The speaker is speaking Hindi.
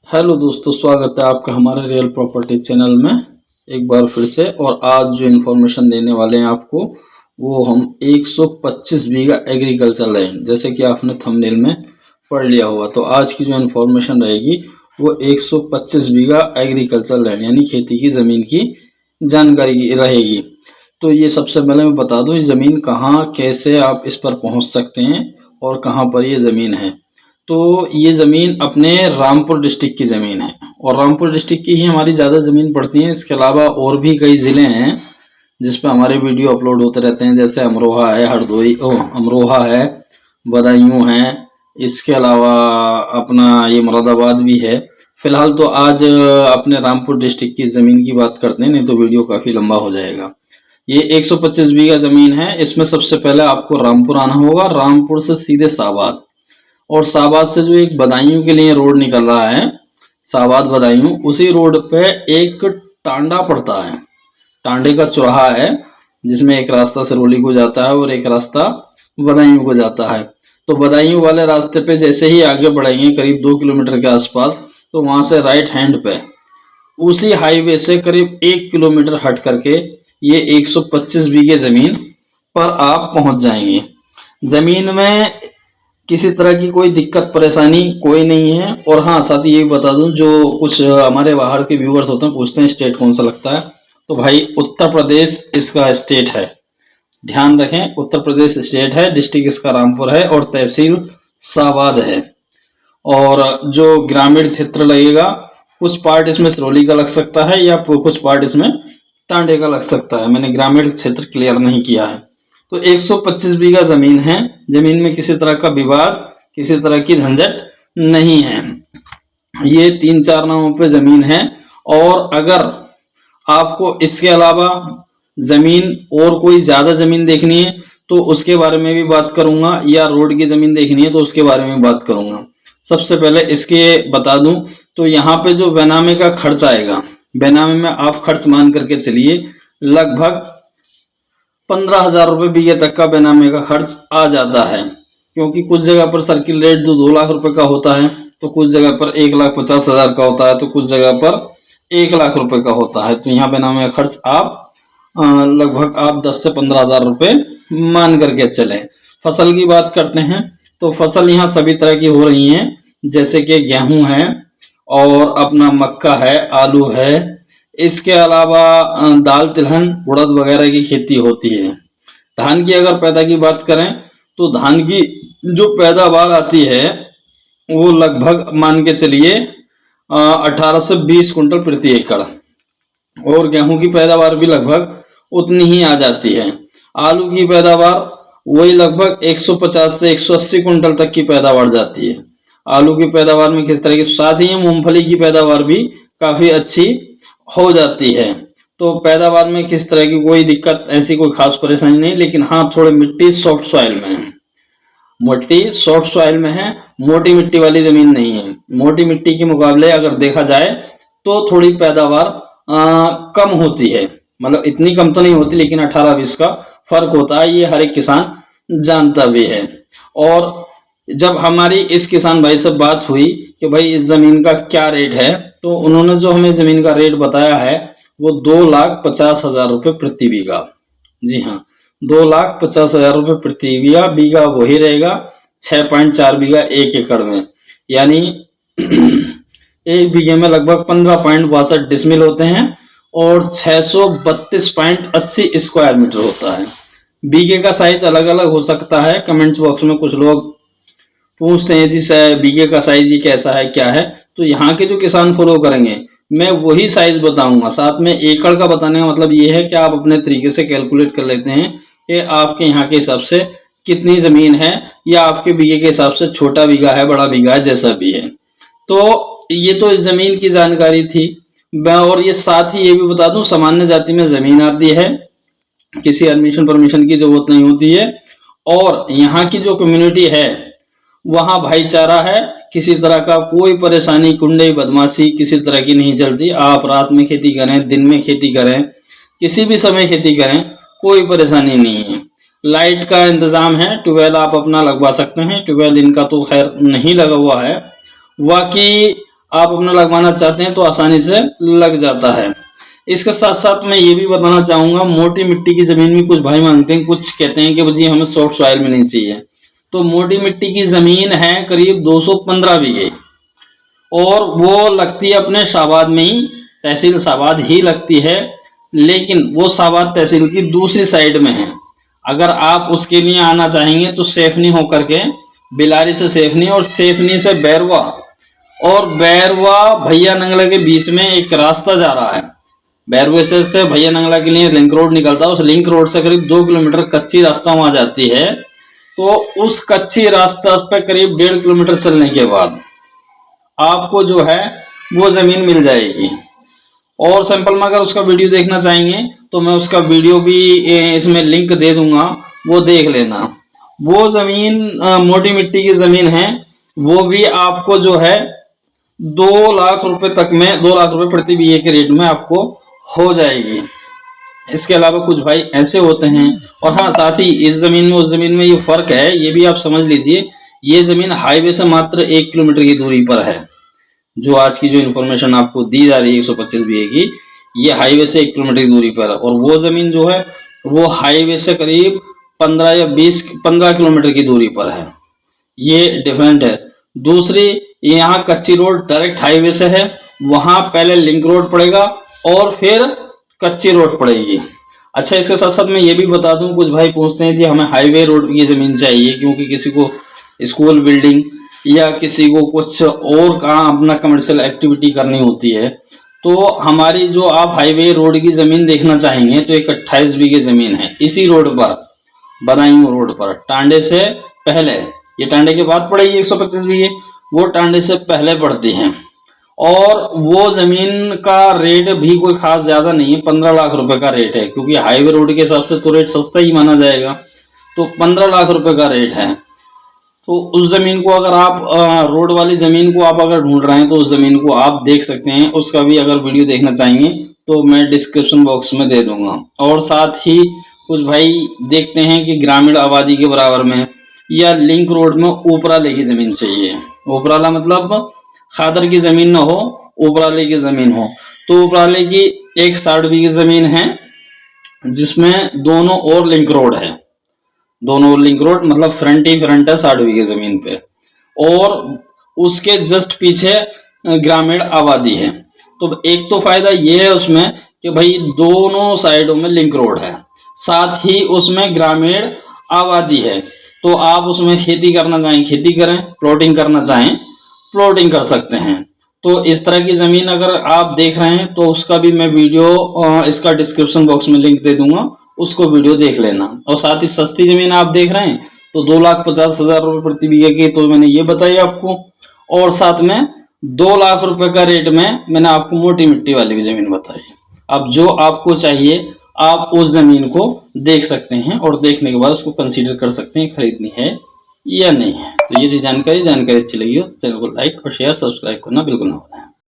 हेलो दोस्तों, स्वागत है आपका हमारे रियल प्रॉपर्टी चैनल में एक बार फिर से। और आज जो इन्फॉर्मेशन देने वाले हैं आपको वो हम 125 बीघा एग्रीकल्चर लैंड, जैसे कि आपने थंबनेल में पढ़ लिया होगा। तो आज की जो इन्फॉर्मेशन रहेगी वो 125 बीघा एग्रीकल्चर लैंड यानी खेती की ज़मीन की जानकारी रहेगी। तो ये सबसे पहले मैं बता दूँ, ये ज़मीन कहाँ कैसे आप इस पर पहुँच सकते हैं और कहाँ पर ये ज़मीन है। तो ये ज़मीन अपने रामपुर डिस्ट्रिक्ट की ज़मीन है और रामपुर डिस्ट्रिक्ट की ही हमारी ज़्यादा ज़मीन पड़ती है। इसके अलावा और भी कई ज़िले हैं जिस पर हमारे वीडियो अपलोड होते रहते हैं, जैसे अमरोहा है, अमरोहा है, बदायूं है, इसके अलावा अपना ये मुरादाबाद भी है। फिलहाल तो आज अपने रामपुर डिस्ट्रिक्ट की ज़मीन की बात करते हैं, नहीं तो वीडियो काफ़ी लंबा हो जाएगा। ये 125 बीघा ज़मीन है। इसमें सबसे पहले आपको रामपुर आना होगा, रामपुर से सीधे शाहबाद, और शाहबाद से जो एक बदायूं के लिए रोड निकल रहा है, शाहबाद बदायूं, उसी रोड पे एक टांडा पड़ता है। टांडे का चौराहा है जिसमें एक रास्ता सिरोली को जाता है और एक रास्ता बदायूं को जाता है। तो बदायूं वाले रास्ते पे जैसे ही आगे बढ़ेंगे करीब 2 किलोमीटर के आसपास, तो वहां से राइट हैंड पे उसी हाईवे से करीब 1 किलोमीटर हट करके ये 125 बीघे जमीन पर आप पहुंच जाएंगे। जमीन में किसी तरह की कोई दिक्कत परेशानी कोई नहीं है। और हाँ, साथ ही ये बता दूं, जो कुछ हमारे बाहर के व्यूअर्स होते हैं पूछते हैं स्टेट कौन सा लगता है, तो भाई उत्तर प्रदेश इसका स्टेट है। ध्यान रखें, उत्तर प्रदेश स्टेट है, डिस्ट्रिक्ट इसका रामपुर है और तहसील शाहबाद है। और जो ग्रामीण क्षेत्र लगेगा, कुछ पार्ट इसमें सिरौली का लग सकता है या कुछ पार्ट इसमें टांडे का लग सकता है। मैंने ग्रामीण क्षेत्र क्लियर नहीं किया है। तो 125 बीघा जमीन है। जमीन में किसी तरह का विवाद, किसी तरह की झंझट नहीं है। ये 3-4 नामों पे जमीन है। और अगर आपको इसके अलावा जमीन और कोई ज्यादा जमीन देखनी है तो उसके बारे में भी बात करूंगा, या रोड की जमीन देखनी है तो उसके बारे में बात करूंगा। सबसे पहले इसके बता दूं, तो यहाँ पे जो बेनामे का खर्च आएगा, बेनामे में आप खर्च मान करके चलिए लगभग 15,000 रुपये बीघे तक का बेनामे का खर्च आ जाता है। क्योंकि कुछ जगह पर सर्किल रेट जो 2 लाख रुपए का होता है, तो कुछ जगह पर 1,50,000 का होता है, तो कुछ जगह पर 1 लाख रुपए का होता है। तो यहाँ बेनामे का खर्च आप लगभग आप 10 से 15,000 रुपये मान करके चले। फसल की बात करते हैं तो फसल यहाँ सभी तरह की हो रही है, जैसे कि गेहूं है और अपना मक्का है, आलू है। इसके अलावा दाल तिलहन उड़द वगैरह की खेती होती है। धान की अगर पैदा की बात करें तो धान की जो पैदावार आती है वो लगभग मान के चलिए 18 से 20 कुंटल प्रति एकड़, और गेहूं की पैदावार भी लगभग उतनी ही आ जाती है। आलू की पैदावार वही लगभग 150 से 180 कुंटल तक की पैदावार जाती है। आलू की पैदावार में किस तरह की, साथ ही मूंगफली की पैदावार भी काफी अच्छी हो जाती है। तो पैदावार में किस तरह की कोई दिक्कत, ऐसी कोई खास परेशानी नहीं। लेकिन हाँ, थोड़ी मिट्टी सॉफ्ट सॉइल में है, मिट्टी सॉफ्ट सॉइल में है, मोटी मिट्टी वाली जमीन नहीं है। मोटी मिट्टी के मुकाबले अगर देखा जाए तो थोड़ी पैदावार कम होती है, मतलब इतनी कम तो नहीं होती, लेकिन 18-20 का फर्क होता है, ये हर एक किसान जानता भी है। और जब हमारी इस किसान भाई से बात हुई कि भाई इस जमीन का क्या रेट है, तो उन्होंने जो हमें जमीन का रेट बताया है वो 2,50,000 रुपये प्रति बीघा। जी हाँ, 2,50,000 रुपये प्रति बीघा। बीघा वही रहेगा 6.4 बीघा 1 एकड़ में, यानी एक बीघे में लगभग 15.62 डिसमिल होते हैं और 632.80 स्क्वायर मीटर होता है। बीघे का साइज अलग अलग हो सकता है। कमेंट्स बॉक्स में कुछ लोग पूछते हैं जी बीघे का साइज ये कैसा है क्या है, तो यहाँ के जो किसान फॉलो करेंगे मैं वही साइज बताऊंगा। साथ में एकड़ का बताने का मतलब ये है कि आप अपने तरीके से कैलकुलेट कर लेते हैं कि आपके यहाँ के हिसाब से कितनी जमीन है, या आपके बीघे के हिसाब से छोटा बीघा है, बड़ा बीघा है, जैसा भी है। तो ये तो इस जमीन की जानकारी थी। और ये साथ ही ये भी बता दूं, सामान्य जाति में जमीन आती है, किसी एडमिशन परमिशन की जरूरत नहीं होती है। और यहाँ की जो कम्युनिटी है वहाँ भाईचारा है, किसी तरह का कोई परेशानी, कुंडई बदमाशी किसी तरह की नहीं चलती। आप रात में खेती करें, दिन में खेती करें, किसी भी समय खेती करें, कोई परेशानी नहीं है। लाइट का इंतजाम है, ट्यूबवेल आप अपना लगवा सकते हैं। ट्यूबवेल इनका तो खैर नहीं लगा हुआ है। बाकी आप अपना लगवाना चाहते हैं तो आसानी से लग जाता है। इसके साथ साथ मैं ये भी बताना चाहूँगा, मोटी मिट्टी की ज़मीन में कुछ भाई मांगते हैं, कुछ कहते हैं कि जी हमें सॉफ्ट सॉइल में नहीं चाहिए। तो मोटी मिट्टी की ज़मीन है करीब 215 बीघे और वो लगती है अपने शाबाद में ही, तहसील शाबाद ही लगती है, लेकिन वो शाबाद तहसील की दूसरी साइड में है। अगर आप उसके लिए आना चाहेंगे तो सेफनी होकर के बिलारी से सेफनी और सेफनी से बैरवा और बैरवा भैया नंगला के बीच में एक रास्ता जा रहा है। बैरवे से भैया नंगला के लिए लिंक रोड निकलता है। उस लिंक रोड से करीब 2 किलोमीटर कच्ची रास्ता वहां जाती है। तो उस कच्ची रास्ता पे करीब 1.5 किलोमीटर चलने के बाद आपको जो है वो जमीन मिल जाएगी। और सिंपल में अगर उसका वीडियो देखना चाहेंगे तो मैं उसका वीडियो भी इसमें लिंक दे दूंगा, वो देख लेना। वो जमीन मोटी मिट्टी की जमीन है, वो भी आपको जो है 2 लाख रुपए तक में, 2 लाख रुपए प्रति बीघे के रेट में आपको हो जाएगी। इसके अलावा कुछ भाई ऐसे होते हैं, और हाँ साथ ही इस जमीन में उस जमीन में ये फर्क है, ये भी आप समझ लीजिए। ये जमीन हाईवे से मात्र 1 किलोमीटर की दूरी पर है। जो आज की जो इन्फॉर्मेशन आपको दी जा रही है 125 बीघे की, ये हाईवे से 1 किलोमीटर की दूरी पर है। और वो जमीन जो है वो हाईवे से करीब 15 किलोमीटर की दूरी पर है। ये डिफरेंट है। दूसरी, यहाँ कच्ची रोड डायरेक्ट हाईवे से है, वहां पहले लिंक रोड पड़ेगा और फिर कच्ची रोड पड़ेगी। अच्छा, इसके साथ साथ मैं ये भी बता दूं, कुछ भाई पूछते हैं जी हमें हाईवे रोड की जमीन चाहिए क्योंकि किसी को स्कूल बिल्डिंग या किसी को कुछ और काम अपना कमर्शियल एक्टिविटी करनी होती है। तो हमारी जो आप हाईवे रोड की जमीन देखना चाहेंगे तो एक 28 बीघे जमीन है इसी रोड पर, बदायूं रोड पर, टांडे से पहले। ये टांडे के बाद पड़ेगी 125 बीघे, वो टांडे से पहले पड़ती है। और वो जमीन का रेट भी कोई खास ज्यादा नहीं है, 15 लाख रुपए का रेट है, क्योंकि हाईवे रोड के हिसाब से तो रेट सस्ता ही माना जाएगा। तो 15 लाख रुपए का रेट है। तो उस जमीन को अगर आप रोड वाली जमीन को आप अगर ढूंढ रहे हैं तो उस जमीन को आप देख सकते हैं। उसका भी अगर वीडियो देखना चाहेंगे तो मैं डिस्क्रिप्शन बॉक्स में दे दूंगा। और साथ ही कुछ भाई देखते हैं कि ग्रामीण आबादी के बराबर में या लिंक रोड में उपराले की जमीन चाहिए। उपराला मतलब खादर की जमीन ना हो, उपराले की जमीन हो। तो उपराले की एक 60 बीघे जमीन है जिसमें दोनों ओर लिंक रोड है। दोनों ओर लिंक रोड मतलब फ्रंट ही फ्रंट है 60 बीघे जमीन पे, और उसके जस्ट पीछे ग्रामीण आबादी है। तो एक तो फायदा ये है उसमें कि भाई दोनों साइडों में लिंक रोड है, साथ ही उसमें ग्रामीण आबादी है। तो आप उसमें खेती करना चाहें खेती करें, प्लॉटिंग करना चाहें प्लॉटिंग कर सकते हैं। तो इस तरह की जमीन अगर आप देख रहे हैं तो उसका भी मैं वीडियो इसका डिस्क्रिप्शन बॉक्स में लिंक दे दूंगा, उसको वीडियो देख लेना। और साथ ही सस्ती जमीन आप देख रहे हैं तो 2,50,000 रुपए प्रति बीघे की तो मैंने ये बताई आपको, और साथ में 2 लाख रुपए का रेट में मैंने आपको मोटी मिट्टी वाली भी जमीन बताई। अब जो आपको चाहिए आप उस जमीन को देख सकते हैं और देखने के बाद उसको कंसीडर कर सकते हैं खरीदनी है या नहीं है। तो ये जानकारी अच्छी लगी हो चैनल को लाइक और शेयर सब्सक्राइब करना बिल्कुल ना भूलें।